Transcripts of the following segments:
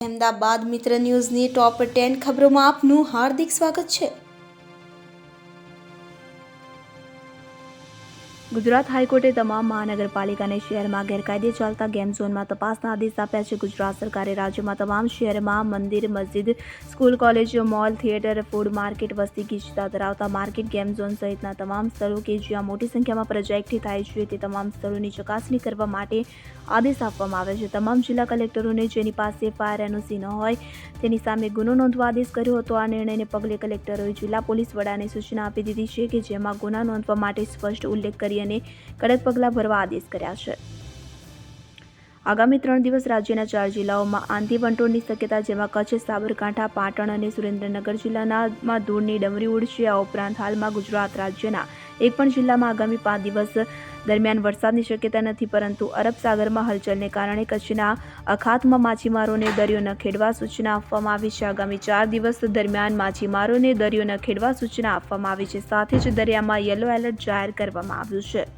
અમદાવાદ મિત્ર ન્યૂઝની ટોપ 10 ખબરોમાં આપનું હાર્દિક સ્વાગત છે। ગુજરાત હાઈકોર્ટે તમામ મહાનગરપાલિકાને શહેરમાં ગેરકાયદે ચાલતા ગેમ ઝોનમાં તપાસના આદેશ આપ્યા છે। ગુજરાત સરકારે રાજ્યમાં તમામ શહેરમાં મંદિર, મસ્જિદ, school, college, mall, theatre, food market, વસ્તી ગીચતા ધરાવતા માર્કેટ, ગેમ ઝોન સહિતના તમામ સ્થળો કે જ્યાં મોટી સંખ્યામાં પ્રજા એકઠી થાય છે તે તમામ સ્થળોની ચકાસણી કરવા માટે આદેશ આપવામાં આવ્યા છે। તમામ જિલ્લા કલેક્ટરોને જેની પાસે ફાયર એનઓસી ન હોય તેની સામે ગુનો નોંધવા આદેશ કર્યો હતો। આ નિર્ણયને પગલે કલેક્ટરોએ જિલ્લા પોલીસ વડાને સૂચના આપી દીધી છે કે જેમાં ગુના નોંધવા માટે સ્પષ્ટ ઉલ્લેખ કરી અને કડક પગલાં ભરવા આદેશ કર્યા છે। આગામી 3 દિવસ રાજ્યના 4 જિલ્લાઓમાં આંધી વંટોળની શક્યતા, જેમાં કચ્છ, સાબરકાંઠા, પાટણ અને સુરેન્દ્રનગર જિલ્લામાં ધૂળની ડમરી ઉડશે। આ ઉપરાંત હાલમાં ગુજરાત રાજ્યના એક પણ જિલ્લામાં આગામી 5 દિવસ દરમિયાન વરસાદની શક્યતા નથી, પરંતુ અરબ સાગરમાં હલચલને કારણે કચ્છના અખાતમાં માછીમારોને દરિયો ન ખેડવા સૂચના આપવામાં આવી છે। આગામી 4 દિવસ દરમિયાન માછીમારોને દરિયો ન ખેડવા સૂચના આપવામાં આવી છે। સાથે જ દરિયામાં યલો એલર્ટ જાહેર કરવામાં આવ્યું છે।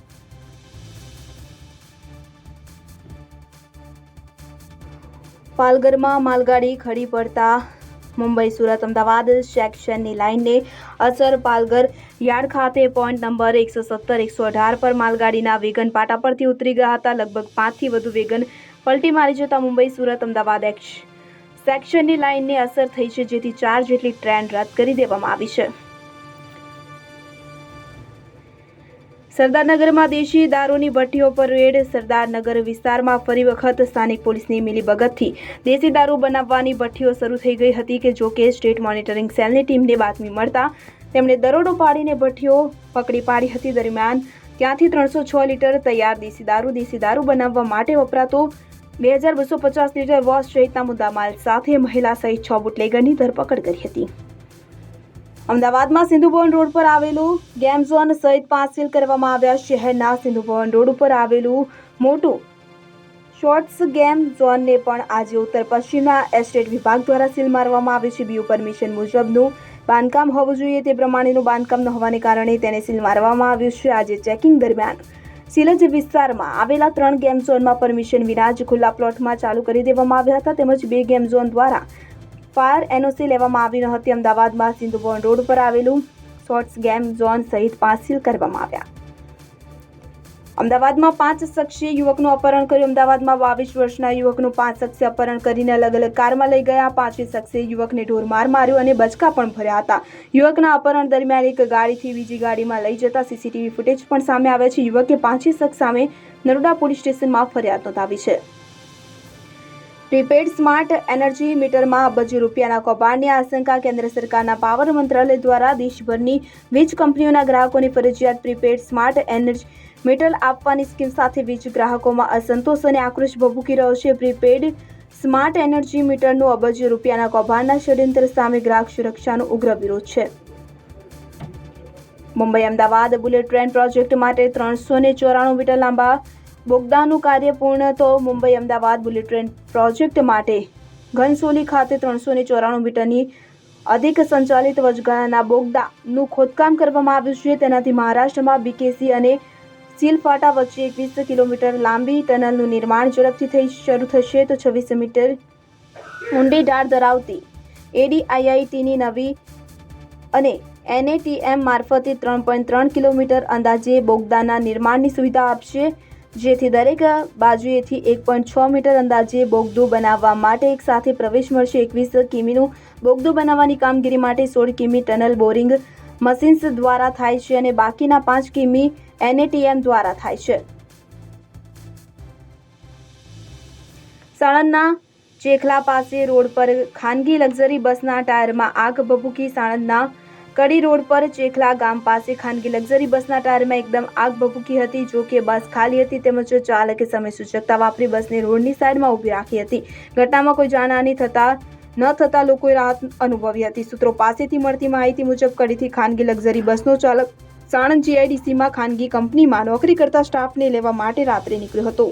પાલઘરમાં માલગાડી ખડી પડતા મુંબઈ સુરત અમદાવાદ સેક્શનની લાઇનને અસર। પાલઘર યાર્ડ ખાતે પોઈન્ટ નંબર 117, 118 પર માલગાડીના વેગન પાટા પરથી ઉતરી ગયા હતા। લગભગ 5 થી વધુ વેગન પલટી મારી જતા મુંબઈ સુરત અમદાવાદ સેક્શનની લાઇનને અસર થઈ છે, જેથી 4 જેટલી ટ્રેન રદ કરી દેવામાં આવી છે। સરદારનગરમાં દેશી દારૂની ભઠ્ઠીઓ પર રેડ। સરદારનગર વિસ્તારમાં ફરી વખત સ્થાનિક પોલીસની મિલીભગતથી દેશી દારૂ બનાવવાની ભઠ્ઠીઓ શરૂ થઈ ગઈ હતી કે જો કે સ્ટેટ મોનિટરિંગ સેલની ટીમને બાતમી મળતા તેમણે દરોડો પાડીને ભઠ્ઠીઓ પકડી પાડી હતી। દરમિયાન ત્યાંથી 306 લીટર તૈયાર દેશી દારૂ બનાવવા માટે વપરાતો 2250 લીટર વોશ સહિતના મુદ્દામાલ સાથે મહિલા સહિત 6 બુટલેગરની ધરપકડ કરી હતી। અમદાવાદમાં સિંધુભવન રોડ પર આવેલું ગેમ ઝોન સહિત 5 સીલ કરવામાં આવ્યા। શહેરના સિંધુભવન રોડ ઉપર આવેલું મોટું શોર્ટ્સ ગેમ ઝોનને પણ આજે ઉત્તર પશ્ચિમના એસ્ટેટ વિભાગ દ્વારા સીલ મારવામાં આવ્યું છે। બીયુ પરમિશન મુજબનું બાંધકામ હોવું જોઈએ તે પ્રમાણેનું બાંધકામ ન હોવાને કારણે તેને સીલ મારવામાં આવ્યું છે। આજે ચેકિંગ દરમિયાન સિલજ વિસ્તારમાં આવેલા 3 ગેમ ઝોનમાં પરમિશન વિના જ ખુલ્લા પ્લોટમાં ચાલુ કરી દેવામાં આવ્યા હતા, તેમજ 2 ગેમ ઝોન દ્વારા ફાયર એનઓસી લેવામાં આવી ન હતી। અમદાવાદમાં સિંધુભવન રોડ પર આવેલું શોર્ટ્સ ગેમ ઝોન સહિત 5 સીલ કરવામાં આવ્યા। અમદાવાદમાં 5 શખ્સે યુવકનું અપહરણ કર્યું। અમદાવાદમાં 22 વર્ષના યુવકનું 5 શખ્સે અપહરણ કરીને અલગ અલગ કારમાં લઈ ગયા। 5 શખ્સે યુવકને ઢોરમાર માર્યો અને બચકા પણ ભર્યા હતા। યુવકના અપહરણ દરમિયાન એક ગાડીથી બીજી ગાડીમાં લઈ જતા સીસીટીવી ફૂટેજ પણ સામે આવ્યા છે। યુવકે 5 શખ્સ સામે નરોડા પોલીસ સ્ટેશનમાં ફરિયાદ નોંધાવી છે। પ્રીપેડ સ્માર્ટ એનર્જી મીટરમાં અબજો રૂપિયાના કૌભાંડની આશંકા। કેન્દ્ર સરકારના પાવર મંત્રાલય દ્વારા દેશભરની વીજ કંપનીઓના ગ્રાહકોને ફરજિયાત પ્રીપેડ સ્માર્ટ એનર્જી મીટર આપવાની સ્કીમ સાથે વીજ ગ્રાહકોમાં અસંતોષ અને આક્રોશ ભભૂકી રહ્યો છે। પ્રીપેડ સ્માર્ટ એનર્જી મીટરનું અબજો રૂપિયાના કૌભાંડના ષડયંત્ર સામે ગ્રાહક સુરક્ષાનો ઉગ્ર વિરોધ છે। Mumbai Ahmedabad bullet train project માટે 394 મીટર લાંબા બોગદાનું કાર્ય પૂર્ણ। તો Mumbai Ahmedabad bullet train project માટે ઘનસોલી ખાતે 394 મીટરની અધિક સંચાલિત વચગાળાના બોગદાનું ખોદકામ કરવામાં આવ્યું છે। તેનાથી મહારાષ્ટ્રમાં બીકેસી અને સીલફાટા વચ્ચે 21 કિલોમીટર લાંબી ટનલનું નિર્માણ ઝડપથી શરૂ થશે। તો 26 મીટર ઊંડી ઢાળ ધરાવતી એડીઆઈઆઈટીની નવી અને એનએટીએમ મારફતે 3.3 કિલોમીટર અંદાજે બોગદાના નિર્માણની સુવિધા આપશે, જેથી દરેક બાજુએથી 1.6 મીટર અંદાજે બોગદું બનાવવા માટે એક સાથે પ્રવેશ મળશે। 21 કિમીનું બોગદું બનાવવાની કામગીરી માટે 16 કિમી ટનલ બોરિંગ મશીન્સ દ્વારા થાય છે અને બાકીના 5 કિમી એનએટીએમ દ્વારા થાય છે। સાણંદના ચેખલા પાસે રોડ પર ખાનગી લક્ઝરી બસના ટાયરમાં આગ ભભૂકી। સાણંદના કડી રોડ પર ચેખલા ગામ પાસે ખાનગી લક્ઝરી બસના ટાયરમાં એકદમ આગ ભભૂકી હતી। જો કે બસ ખાલી હતી, તેમજ ચાલકે સમય સૂચકતા વાપરી બસને રોડની સાઈડમાં ઊભી રાખી હતી। ઘટનામાં કોઈ જાનહાનિ ન થતા લોકોએ રાહત અનુભવી હતી। સૂત્રો પાસેથી મળતી માહિતી મુજબ કડીથી ખાનગી લક્ઝરી બસનો ચાલક સાણંદ જીઆઈડીસીમાં ખાનગી કંપનીમાં નોકરી કરતા સ્ટાફને લેવા માટે રાત્રે નીકળ્યો હતો।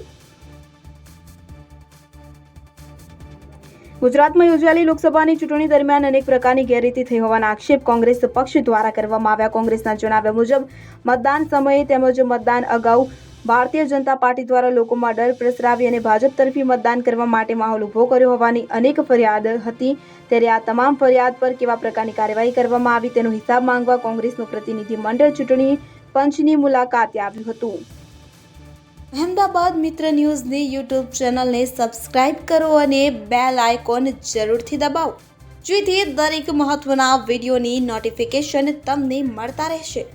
ગુજરાતમાં યોજાયેલી લોકસભાની ચૂંટણી દરમિયાન અનેક પ્રકારની ગેરરીતિ થઈ હોવાના આક્ષેપ કોંગ્રેસ પક્ષ દ્વારા કરવામાં આવ્યા। કોંગ્રેસના જણાવ્યા મુજબ મતદાન સમયે તેમજ મતદાન અગાઉ ભારતીય જનતા પાર્ટી દ્વારા લોકોમાં ડર પ્રસરાવી અને ભાજપ તરફી મતદાન કરવા માટે માહોલ ઊભો કર્યો હોવાની અનેક ફરિયાદ હતી, ત્યારે આ તમામ ફરિયાદ પર કેવા પ્રકારની કાર્યવાહી કરવામાં આવી તેનો હિસાબ માંગવા કોંગ્રેસનું પ્રતિનિધિ મંડળ ચૂંટણી પંચની મુલાકાતે આવ્યું હતું. અહેમદાબાદ મિત્ર ન્યૂઝની યુટ્યુબ ચેનલને સબસ્ક્રાઇબ કરો અને બેલ આઇકોન જરૂરથી દબાવો, જેથી દરેક મહત્વના વિડીયોની નોટિફિકેશન તમને મળતા રહેશે.